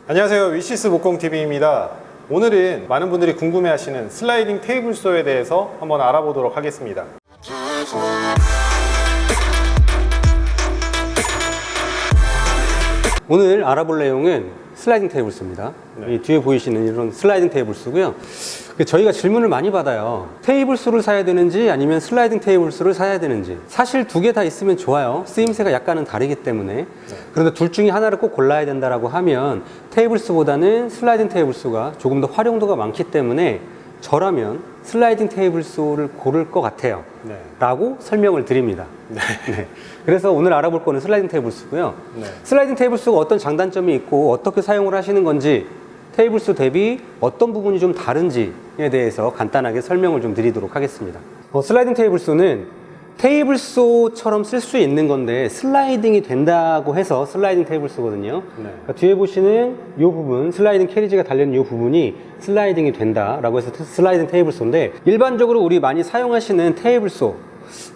안녕하세요, 위시스 목공TV입니다. 오늘은 많은 분들이 궁금해하시는 슬라이딩 테이블소에 대해서 한번 알아보도록 하겠습니다. 오늘 알아볼 내용은 슬라이딩 테이블소입니다. 네. 이 뒤에 보이시는 이런 슬라이딩 테이블소고요. 저희가 질문을 많이 받아요. 테이블소를 사야 되는지 아니면 슬라이딩 테이블소를 사야 되는지. 사실 두 개 다 있으면 좋아요. 쓰임새가 약간은 다르기 때문에. 그런데 둘 중에 하나를 꼭 골라야 된다라고 하면 테이블소보다는 슬라이딩 테이블소가 조금 더 활용도가 많기 때문에 저라면 슬라이딩 테이블소를 고를 것 같아요. 네. 라고 설명을 드립니다. 네. 그래서 오늘 알아볼 거는 슬라이딩 테이블소고요. 네. 슬라이딩 테이블소가 어떤 장단점이 있고 어떻게 사용을 하시는 건지, 테이블소 대비 어떤 부분이 좀 다른지에 대해서 간단하게 설명을 좀 드리도록 하겠습니다. 슬라이딩 테이블소는 테이블소처럼 쓸 수 있는 건데 슬라이딩이 된다고 해서 슬라이딩 테이블소거든요. 네. 그러니까 뒤에 보시는 이 부분, 슬라이딩 캐리지가 달려있는 이 부분이 슬라이딩이 된다라고 해서 슬라이딩 테이블소인데, 일반적으로 우리 많이 사용하시는 테이블소,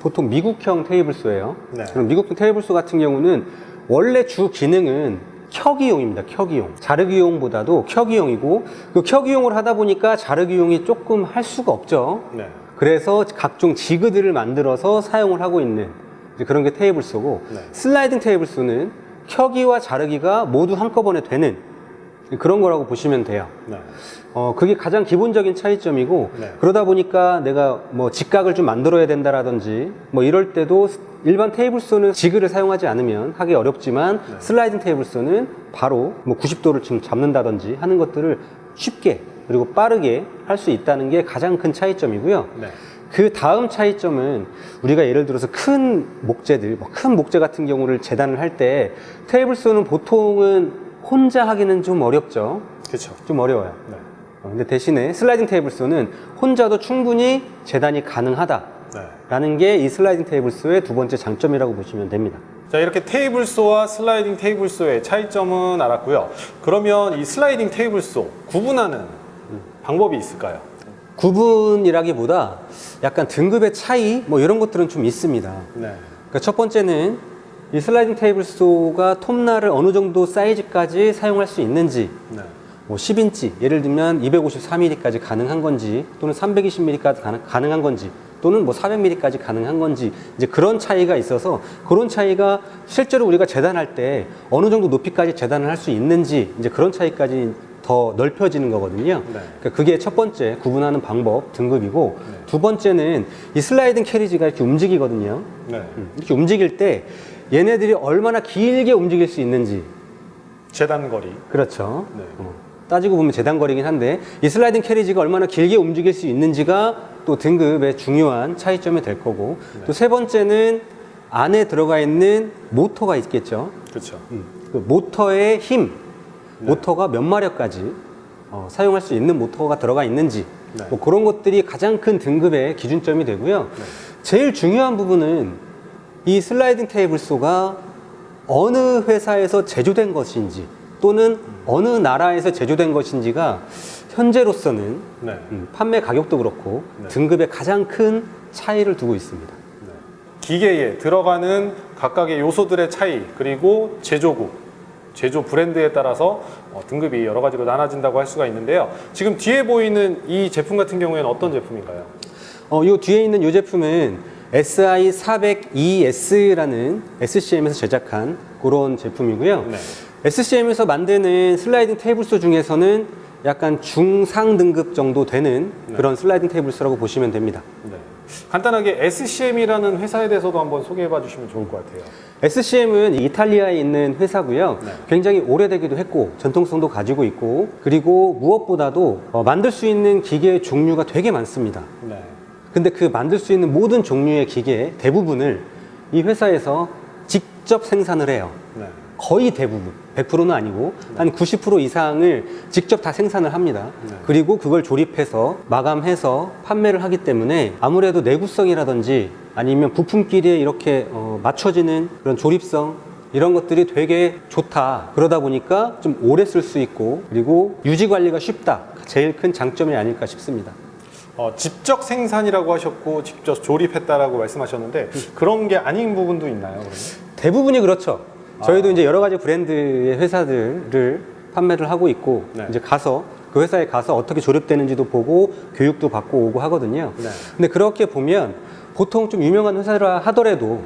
보통 미국형 테이블소예요. 네. 그럼 미국형 테이블소 같은 경우는 원래 주 기능은 켜기용입니다. 켜기용. 자르기용보다도 켜기용이고, 그 켜기용을 하다 보니까 자르기용이 조금 할 수가 없죠. 네. 그래서 각종 지그들을 만들어서 사용을 하고 있는 그런 게 테이블소고, 네. 슬라이딩 테이블소는 켜기와 자르기가 모두 한꺼번에 되는 그런 거라고 보시면 돼요. 네. 그게 가장 기본적인 차이점이고, 네. 그러다 보니까 내가 뭐 직각을 좀 만들어야 된다라든지 뭐 이럴 때도 일반 테이블소는 지그를 사용하지 않으면 하기 어렵지만, 네. 슬라이딩 테이블소는 바로 뭐 90도를 지금 잡는다든지 하는 것들을 쉽게 그리고 빠르게 할 수 있다는 게 가장 큰 차이점이고요. 네. 그 다음 차이점은 우리가 예를 들어서 큰 목재들, 큰 목재 같은 경우를 재단을 할 때 테이블소는 보통은 혼자 하기는 좀 어렵죠. 그렇죠. 좀 어려워요. 네. 근데 대신에 슬라이딩 테이블소는 혼자도 충분히 재단이 가능하다라는 게 이 슬라이딩 테이블소의 두 번째 장점이라고 보시면 됩니다. 자, 이렇게 테이블소와 슬라이딩 테이블소의 차이점은 알았고요. 그러면 이 슬라이딩 테이블소 구분하는 방법이 있을까요? 구분이라기보다 약간 등급의 차이 뭐 이런 것들은 좀 있습니다. 네. 그러니까 첫 번째는 이 슬라이딩 테이블소가 톱날을 어느 정도 사이즈까지 사용할 수 있는지, 네. 뭐 10인치, 예를 들면 253mm까지 가능한 건지, 또는 320mm까지 가능한 건지, 또는 뭐 400mm까지 가능한 건지, 이제 그런 차이가 있어서, 그런 차이가 실제로 우리가 재단할 때 어느 정도 높이까지 재단을 할 수 있는지, 이제 그런 차이까지 더 넓혀지는 거거든요. 네. 그러니까 그게 첫 번째 구분하는 방법, 등급이고, 네. 두 번째는 이 슬라이딩 캐리지가 이렇게 움직이거든요. 네. 이렇게 움직일 때 얘네들이 얼마나 길게 움직일 수 있는지. 재단거리. 그렇죠. 네. 따지고 보면 재단거리긴 한데, 이 슬라이딩 캐리지가 얼마나 길게 움직일 수 있는지가 또 등급의 중요한 차이점이 될 거고, 네. 또 세 번째는 안에 들어가 있는 모터가 있겠죠. 그렇죠. 그 모터의 힘, 네. 모터가 몇 마력까지 사용할 수 있는 모터가 들어가 있는지, 네. 뭐 그런 것들이 가장 큰 등급의 기준점이 되고요. 네. 제일 중요한 부분은 이 슬라이딩 테이블소가 어느 회사에서 제조된 것인지, 또는 어느 나라에서 제조된 것인지가 현재로서는 네. 판매 가격도 그렇고 네. 등급에 가장 큰 차이를 두고 있습니다. 네. 기계에 들어가는 각각의 요소들의 차이, 그리고 제조국, 제조 브랜드에 따라서 등급이 여러 가지로 나눠진다고 할 수가 있는데요. 지금 뒤에 보이는 이 제품 같은 경우에는 어떤 제품인가요? 요 뒤에 있는 이 제품은 SI400ES라는 SCM에서 제작한 그런 제품이고요. 네. SCM에서 만드는 슬라이딩 테이블소 중에서는 약간 중상 등급 정도 되는 네. 그런 슬라이딩 테이블소라고 보시면 됩니다. 네. 간단하게 SCM이라는 회사에 대해서도 한번 소개해 봐 주시면 좋을 것 같아요. SCM은 이탈리아에 있는 회사고요. 네. 굉장히 오래되기도 했고 전통성도 가지고 있고, 그리고 무엇보다도 만들 수 있는 기계의 종류가 되게 많습니다. 네. 근데 그 만들 수 있는 모든 종류의 기계 대부분을 이 회사에서 직접 생산을 해요. 네. 거의 대부분, 100%는 아니고 한 90% 이상을 직접 다 생산을 합니다. 네. 그리고 그걸 조립해서 마감해서 판매를 하기 때문에 아무래도 내구성이라든지 아니면 부품끼리 이렇게 맞춰지는 그런 조립성, 이런 것들이 되게 좋다. 그러다 보니까 좀 오래 쓸 수 있고, 그리고 유지 관리가 쉽다. 제일 큰 장점이 아닐까 싶습니다. 직접 생산이라고 하셨고 직접 조립했다라고 말씀하셨는데 그런 게 아닌 부분도 있나요? 그러면? 대부분이 그렇죠. 저희도 이제 여러 가지 브랜드의 회사들을 판매를 하고 있고 네. 이제 가서 그 회사에 가서 어떻게 조립되는지도 보고 교육도 받고 오고 하거든요. 네. 근데 그렇게 보면 보통 좀 유명한 회사라 하더라도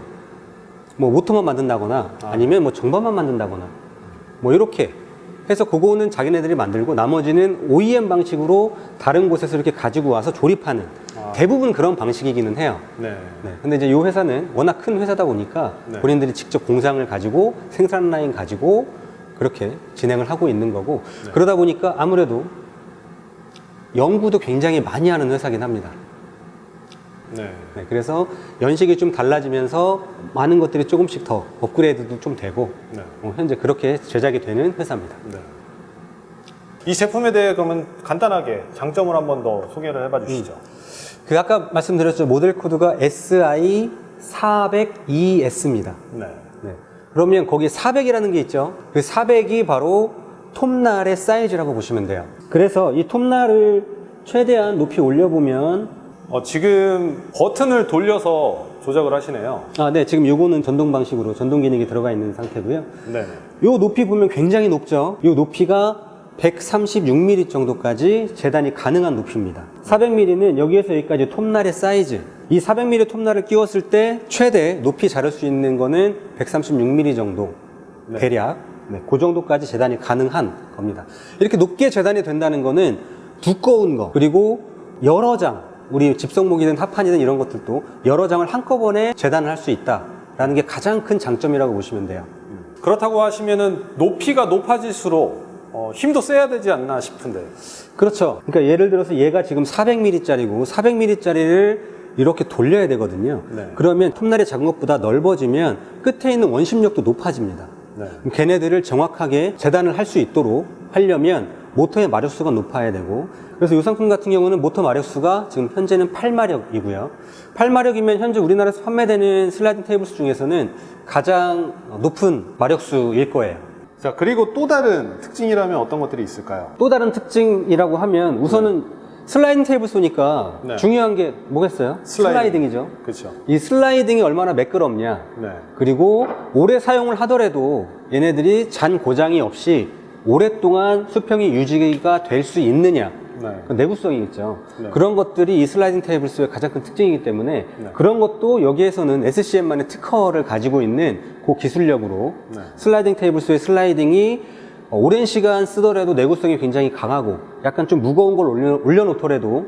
뭐 모터만 만든다거나 아니면 뭐 정반만 만든다거나 뭐 이렇게 해서 그거는 자기네들이 만들고 나머지는 OEM 방식으로 다른 곳에서 이렇게 가지고 와서 조립하는 대부분 그런 방식이기는 해요. 네. 네. 근데 이제 이 회사는 워낙 큰 회사다 보니까 네. 본인들이 직접 공장을 가지고 생산 라인 가지고 그렇게 진행을 하고 있는 거고 네. 그러다 보니까 아무래도 연구도 굉장히 많이 하는 회사긴 합니다. 네. 네, 그래서 연식이 좀 달라지면서 많은 것들이 조금씩 더 업그레이드도 좀 되고 네. 현재 그렇게 제작이 되는 회사입니다. 네. 이 제품에 대해 그러면 간단하게 장점을 한 번 더 소개를 해봐 주시죠. 그 아까 말씀드렸죠. 모델 코드가 SI402S입니다. 네. 네. 그러면 거기 400이라는 게 있죠. 그 400이 바로 톱날의 사이즈라고 보시면 돼요. 그래서 이 톱날을 최대한 높이 올려보면 지금 버튼을 돌려서 조작을 하시네요. 네. 지금 요거는 전동 방식으로 전동 기능이 들어가 있는 상태고요. 네. 요 높이 보면 굉장히 높죠. 요 높이가 136mm 정도까지 재단이 가능한 높이입니다. 400mm는 여기에서 여기까지 톱날의 사이즈. 이 400mm 톱날을 끼웠을 때 최대 높이 자를 수 있는 거는 136mm 정도 네. 대략. 네, 그 정도까지 재단이 가능한 겁니다. 이렇게 높게 재단이 된다는 거는 두꺼운 거 그리고 여러 장 우리 집성목이든 합판이든 이런 것들도 여러 장을 한꺼번에 재단을 할 수 있다라는 게 가장 큰 장점이라고 보시면 돼요. 그렇다고 하시면은 높이가 높아질수록 힘도 세야 되지 않나 싶은데. 그렇죠. 그러니까 예를 들어서 얘가 지금 400mm짜리고 400mm짜리를 이렇게 돌려야 되거든요. 네. 그러면 톱날이 작은 것보다 넓어지면 끝에 있는 원심력도 높아집니다. 네. 그럼 걔네들을 정확하게 재단을 할 수 있도록 하려면 모터의 마력수가 높아야 되고 그래서 이 상품 같은 경우는 모터 마력수가 지금 현재는 8마력이고요. 8마력이면 현재 우리나라에서 판매되는 슬라이딩 테이블스 중에서는 가장 높은 마력수일 거예요. 자, 그리고 또 다른 특징이라면 어떤 것들이 있을까요? 또 다른 특징이라고 하면 우선은 슬라이딩 테이블 쏘니까 네. 중요한 게 뭐겠어요? 슬라이딩이죠. 그렇죠. 이 슬라이딩이 얼마나 매끄럽냐. 네. 그리고 오래 사용을 하더라도 얘네들이 잔 고장이 없이 오랫동안 수평이 유지가 될 수 있느냐. 네. 그 내구성이 있죠. 네. 그런 것들이 이 슬라이딩 테이블스의 가장 큰 특징이기 때문에 네. 그런 것도 여기에서는 SCM만의 특허를 가지고 있는 그 기술력으로 네. 슬라이딩 테이블스의 슬라이딩이 오랜 시간 쓰더라도 내구성이 굉장히 강하고 약간 좀 무거운 걸 올려놓더라도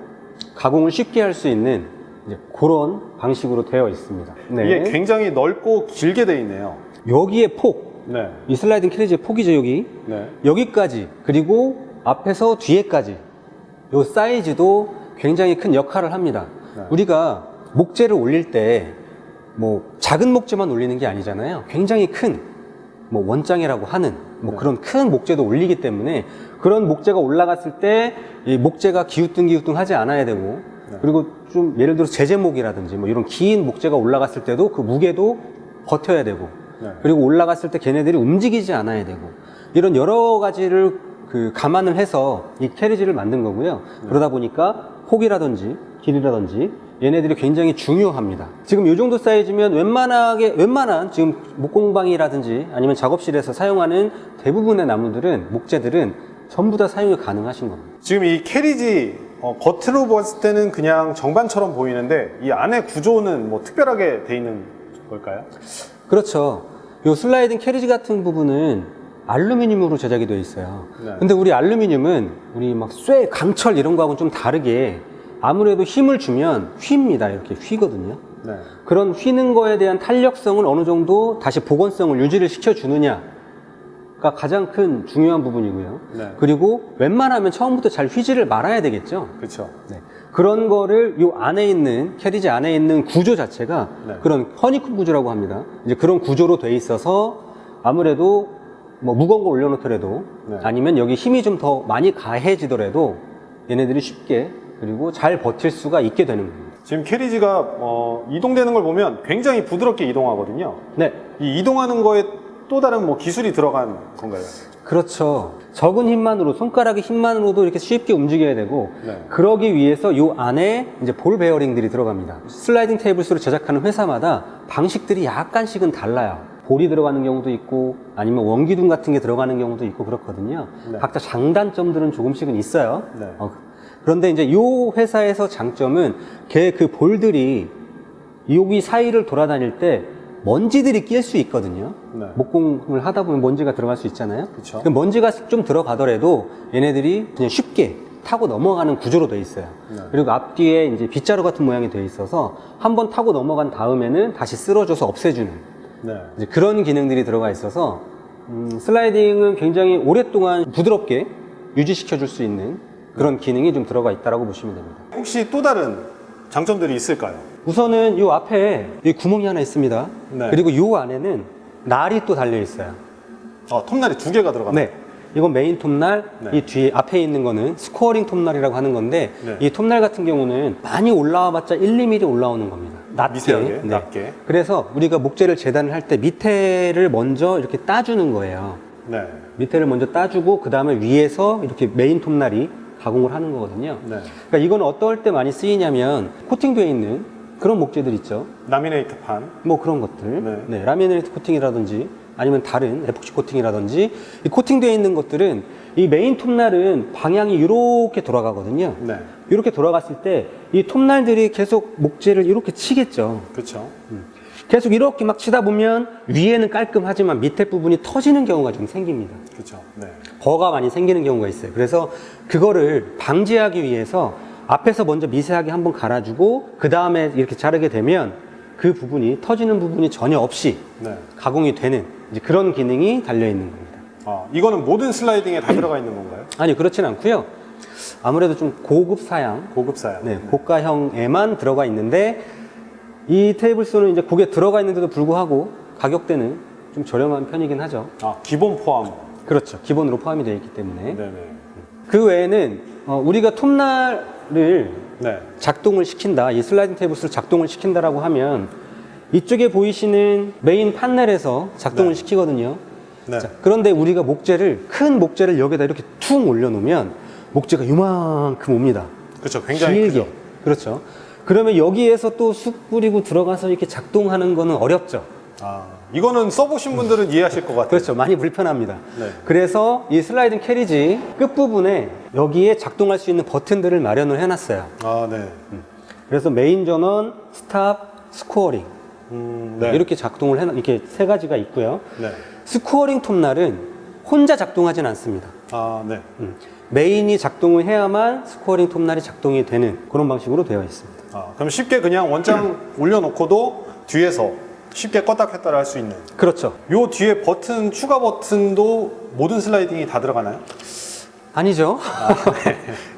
가공을 쉽게 할 수 있는 이제 그런 방식으로 되어 있습니다. 네. 이게 굉장히 넓고 길게 돼 있네요. 여기에 폭, 네. 이 슬라이딩 캐리지의 폭이죠, 여기. 네. 여기까지, 그리고 앞에서 뒤에까지. 요 사이즈도 굉장히 큰 역할을 합니다. 네. 우리가 목재를 올릴 때, 뭐, 작은 목재만 올리는 게 아니잖아요. 굉장히 큰, 뭐, 원장이라고 하는, 뭐, 네. 그런 큰 목재도 올리기 때문에, 그런 목재가 올라갔을 때, 이 목재가 기우뚱기우뚱 하지 않아야 되고, 네. 그리고 좀, 예를 들어서 제재목이라든지, 뭐, 이런 긴 목재가 올라갔을 때도 그 무게도 버텨야 되고, 네. 그리고 올라갔을 때 걔네들이 움직이지 않아야 되고 이런 여러 가지를 감안을 해서 이 캐리지를 만든 거고요. 그러다 보니까 폭이라든지 길이라든지 얘네들이 굉장히 중요합니다. 지금 이 정도 사이즈면 웬만한 지금 목공방이라든지 아니면 작업실에서 사용하는 대부분의 나무들은 목재들은 전부 다 사용이 가능하신 겁니다. 지금 이 캐리지 겉으로 봤을 때는 그냥 정반처럼 보이는데 이 안에 구조는 뭐 특별하게 돼 있는 걸까요? 그렇죠. 요 슬라이딩 캐리지 같은 부분은 알루미늄으로 제작이 되어 있어요. 네. 근데 우리 알루미늄은 우리 막 쇠, 강철 이런 거하고는 좀 다르게 아무래도 힘을 주면 휩니다. 이렇게 휘거든요. 네. 그런 휘는 거에 대한 탄력성을 어느 정도 다시 복원성을 유지를 시켜주느냐가 가장 큰 중요한 부분이고요. 네. 그리고 웬만하면 처음부터 잘 휘지를 말아야 되겠죠. 그렇죠. 네. 그런 거를 요 안에 있는 캐리지 안에 있는 구조 자체가 네. 그런 허니콤 구조라고 합니다. 이제 그런 구조로 돼 있어서 아무래도 뭐 무거운 거 올려놓더라도 네. 아니면 여기 힘이 좀 더 많이 가해지더라도 얘네들이 쉽게 그리고 잘 버틸 수가 있게 되는 겁니다. 지금 캐리지가 이동되는 걸 보면 굉장히 부드럽게 이동하거든요. 네, 이 이동하는 거에 또 다른 뭐 기술이 들어간 건가요? 그렇죠. 적은 힘만으로 손가락의 힘만으로도 이렇게 쉽게 움직여야 되고 네. 그러기 위해서 요 안에 이제 볼 베어링들이 들어갑니다. 슬라이딩 테이블스를 제작하는 회사마다 방식들이 약간씩은 달라요. 볼이 들어가는 경우도 있고 아니면 원기둥 같은 게 들어가는 경우도 있고 그렇거든요. 네. 각자 장단점들은 조금씩은 있어요. 네. 그런데 이제 이 회사에서 장점은 그 볼들이 여기 사이를 돌아다닐 때 먼지들이 낄 수 있거든요. 네. 목공을 하다 보면 먼지가 들어갈 수 있잖아요. 그쵸. 그 먼지가 좀 들어가더라도 얘네들이 그냥 쉽게 타고 넘어가는 구조로 되어 있어요. 네. 그리고 앞뒤에 이제 빗자루 같은 모양이 되어 있어서 한번 타고 넘어간 다음에는 다시 쓸어줘서 없애주는 네. 이제 그런 기능들이 들어가 있어서 슬라이딩은 굉장히 오랫동안 부드럽게 유지시켜 줄 수 있는 그런 기능이 좀 들어가 있다고 보시면 됩니다. 혹시 또 다른 장점들이 있을까요? 우선은 이 앞에 이 구멍이 하나 있습니다. 네. 그리고 이 안에는 날이 또 달려 있어요. 톱날이 2개가 들어갑니다. 네. 이건 메인 톱날, 네. 이 뒤에 앞에 있는 거는 스코어링 톱날이라고 하는 건데 네. 이 톱날 같은 경우는 많이 올라와봤자 1, 2mm 올라오는 겁니다. 낮게. 미세하게, 낮게. 그래서 우리가 목재를 재단을 할 때 밑에를 먼저 이렇게 따주는 거예요. 네. 밑에를 먼저 따주고 그 다음에 위에서 이렇게 메인 톱날이 가공을 하는 거거든요. 네. 그러니까 이건 어떨 때 많이 쓰이냐면 코팅되어 있는 그런 목재들 있죠. 라미네이트판. 뭐 그런 것들. 네. 네, 라미네이트 코팅이라든지 아니면 다른 에폭시 코팅이라든지 이 코팅되어 있는 것들은 이 메인 톱날은 방향이 이렇게 돌아가거든요. 네. 이렇게 돌아갔을 때 이 톱날들이 계속 목재를 이렇게 치겠죠. 그렇죠. 계속 이렇게 막 치다 보면 위에는 깔끔하지만 밑에 부분이 터지는 경우가 좀 생깁니다. 그렇죠. 네. 버가 많이 생기는 경우가 있어요. 그래서 그거를 방지하기 위해서 앞에서 먼저 미세하게 한번 갈아주고 그 다음에 이렇게 자르게 되면 그 부분이 터지는 부분이 전혀 없이 네. 가공이 되는 이제 그런 기능이 달려 있는 겁니다. 이거는 모든 슬라이딩에 다 들어가 있는 건가요? 아니 그렇진 않고요. 아무래도 좀 고급 사양, 고급 사양. 네, 고가형에만 들어가 있는데 이 테이블소는 이제 그게 들어가 있는데도 불구하고 가격대는 좀 저렴한 편이긴 하죠. 기본 포함. 그렇죠. 기본으로 포함이 되어 있기 때문에. 네네. 그 외에는 우리가 톱날을 네. 작동을 시킨다, 이 슬라이딩 테이블스를 작동을 시킨다라고 하면 이쪽에 보이시는 메인 판넬에서 작동을 네. 시키거든요. 네. 자, 그런데 우리가 큰 목재를 여기다 이렇게 퉁 올려놓으면 목재가 요만큼 옵니다. 그렇죠. 굉장히 길게. 크죠. 그렇죠. 그러면 여기에서 또 쑥 뿌리고 들어가서 이렇게 작동하는 거는 어렵죠. 이거는 써보신 분들은 이해하실 것 같아요. 그렇죠. 많이 불편합니다. 네. 그래서 이 슬라이딩 캐리지 끝부분에 여기에 작동할 수 있는 버튼들을 마련을 해놨어요. 네. 그래서 메인 전원, 스탑, 스코어링 네. 이렇게 작동을 이렇게 세 가지가 있고요. 네. 스코어링 톱날은 혼자 작동하진 않습니다. 네. 메인이 작동을 해야만 스코어링 톱날이 작동이 되는 그런 방식으로 되어 있습니다. 그럼 쉽게 그냥 원장 올려놓고도 뒤에서 쉽게 껐다 켰다를 할 수 있는. 그렇죠. 요 뒤에 버튼, 추가 버튼도 모든 슬라이딩이 다 들어가나요? 아니죠.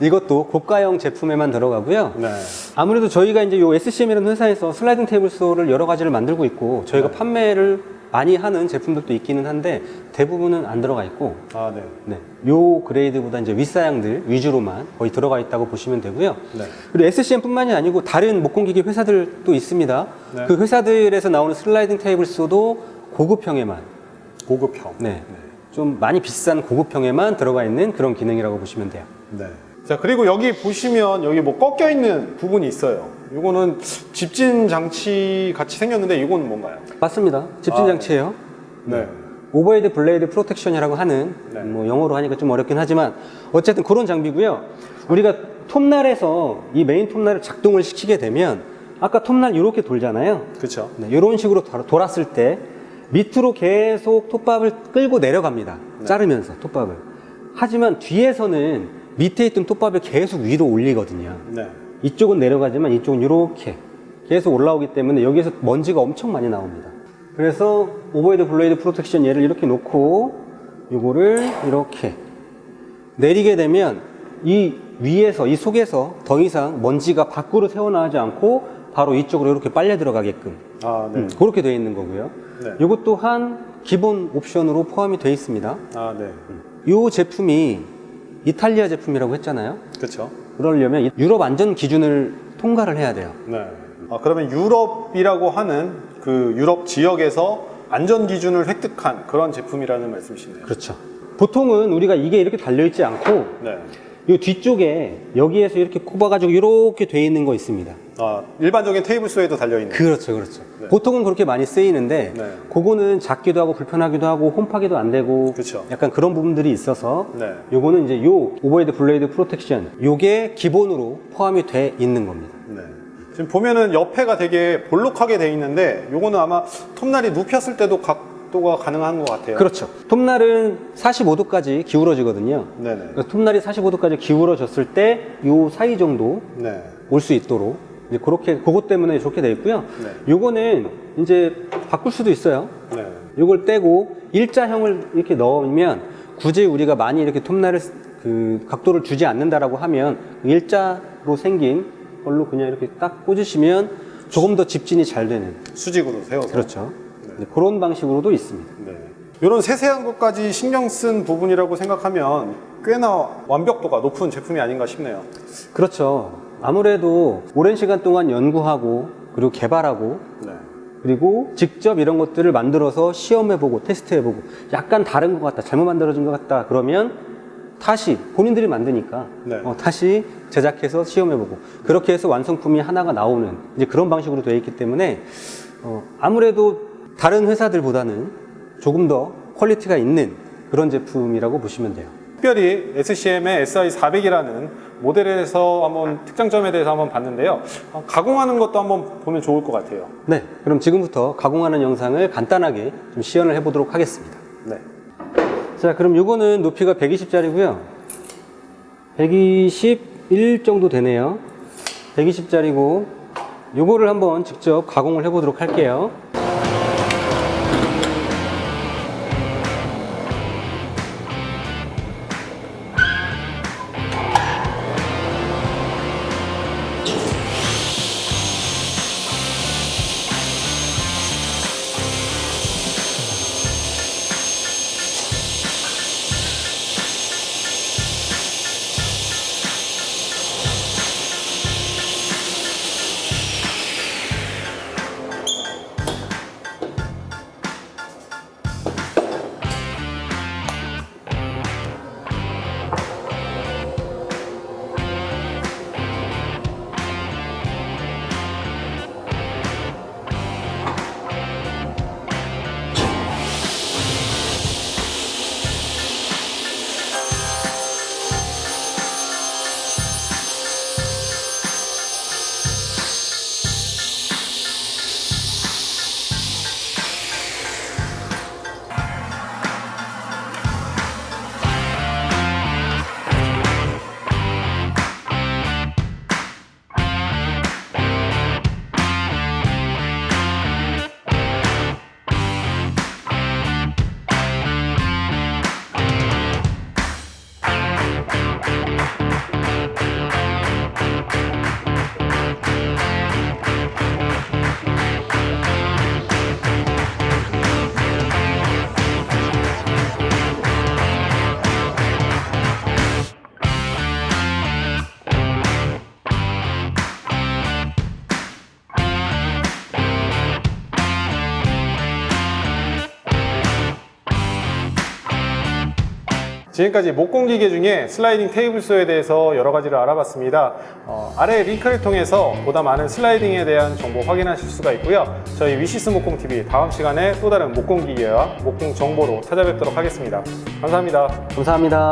이것도 고가형 제품에만 들어가고요. 네. 아무래도 저희가 이제 요 SCM이라는 회사에서 슬라이딩 테이블소를 여러 가지를 만들고 있고 저희가 네. 판매를 많이 하는 제품들도 있기는 한데 대부분은 안 들어가 있고 네. 네. 요 그레이드보다 이제 윗사양들 위주로만 거의 들어가 있다고 보시면 되고요. 네. 그리고 SCM뿐만이 아니고 다른 목공기계 회사들도 있습니다. 네. 그 회사들에서 나오는 슬라이딩 테이블소도 고급형에만 고급형. 네. 좀 많이 비싼 고급형에만 들어가 있는 그런 기능이라고 보시면 돼요. 네. 자, 그리고 여기 보시면 여기 뭐 꺾여 있는 부분이 있어요. 이거는 집진 장치 같이 생겼는데 이건 뭔가요? 맞습니다. 집진 장치예요. 네. 오버헤드 블레이드 프로텍션이라고 하는 네. 뭐 영어로 하니까 좀 어렵긴 하지만 어쨌든 그런 장비고요. 우리가 톱날에서 이 메인 톱날을 작동을 시키게 되면 아까 톱날 이렇게 돌잖아요. 그렇죠. 네, 이런 식으로 돌았을 때 밑으로 계속 톱밥을 끌고 내려갑니다. 네. 자르면서 톱밥을. 하지만 뒤에서는 밑에 있던 톱밥을 계속 위로 올리거든요. 네. 이쪽은 내려가지만 이쪽은 이렇게 계속 올라오기 때문에 여기에서 먼지가 엄청 많이 나옵니다. 그래서 오버헤드 블레이드 프로텍션 얘를 이렇게 놓고 이거를 이렇게 내리게 되면 이 위에서 이 속에서 더 이상 먼지가 밖으로 새어나오지 않고 바로 이쪽으로 이렇게 빨려 들어가게끔 네. 그렇게 되어 있는 거고요. 네. 이것 또한 기본 옵션으로 포함이 되어 있습니다. 네. 이 제품이 이탈리아 제품이라고 했잖아요. 그렇죠. 그러려면 유럽 안전 기준을 통과를 해야 돼요. 네. 그러면 유럽이라고 하는 그 유럽 지역에서 안전 기준을 획득한 그런 제품이라는 말씀이시네요. 그렇죠. 보통은 우리가 이게 이렇게 달려있지 않고 네. 이 뒤쪽에 여기에서 이렇게 꼽아가지고 이렇게 돼 있는 거 있습니다. 일반적인 테이블 소에도 달려있는. 그렇죠. 네. 보통은 그렇게 많이 쓰이는데 네. 그거는 작기도 하고 불편하기도 하고 홈파기도 안 되고 그쵸. 약간 그런 부분들이 있어서 네. 요거는 이제 요 오버헤드 블레이드 프로텍션 요게 기본으로 포함이 돼 있는 겁니다. 네. 지금 보면은 옆에가 되게 볼록하게 돼 있는데 요거는 아마 톱날이 눕혔을 때도 각도가 가능한 것 같아요. 그렇죠. 톱날은 45도까지 기울어지거든요. 네네. 그러니까 톱날이 45도까지 기울어졌을 때 요 사이 정도 네. 올 수 있도록 이제 그렇게 그것 때문에 좋게 돼 있고요. 네. 요거는 이제 바꿀 수도 있어요. 네. 요걸 떼고 일자형을 이렇게 넣으면 굳이 우리가 많이 이렇게 톱날을 그 각도를 주지 않는다라고 하면 일자로 생긴 걸로 그냥 이렇게 딱 꽂으시면 조금 더 집진이 잘 되는. 수직으로 세워서. 그렇죠. 네, 그런 방식으로도 있습니다. 네. 이런 세세한 것까지 신경 쓴 부분이라고 생각하면 꽤나 완벽도가 높은 제품이 아닌가 싶네요. 그렇죠. 아무래도 오랜 시간 동안 연구하고 그리고 개발하고 네. 그리고 직접 이런 것들을 만들어서 시험해보고 테스트해보고 약간 다른 것 같다, 잘못 만들어진 것 같다 그러면 다시 본인들이 만드니까 네. 다시 제작해서 시험해보고 그렇게 해서 완성품이 하나가 나오는 이제 그런 방식으로 되어 있기 때문에 아무래도 다른 회사들보다는 조금 더 퀄리티가 있는 그런 제품이라고 보시면 돼요. 특별히 SCM의 SI400이라는 모델에서 한번 특장점에 대해서 한번 봤는데요. 가공하는 것도 한번 보면 좋을 것 같아요. 네, 그럼 지금부터 가공하는 영상을 간단하게 좀 시연을 해보도록 하겠습니다. 네. 자, 그럼 요거는 높이가 120짜리고요. 121 정도 되네요. 120짜리고 요거를 한번 직접 가공을 해보도록 할게요. 지금까지 목공기계 중에 슬라이딩 테이블소에 대해서 여러 가지를 알아봤습니다. 아래 링크를 통해서 보다 많은 슬라이딩에 대한 정보 확인하실 수가 있고요. 저희 위시스 목공TV 다음 시간에 또 다른 목공기계와 목공 정보로 찾아뵙도록 하겠습니다. 감사합니다. 감사합니다.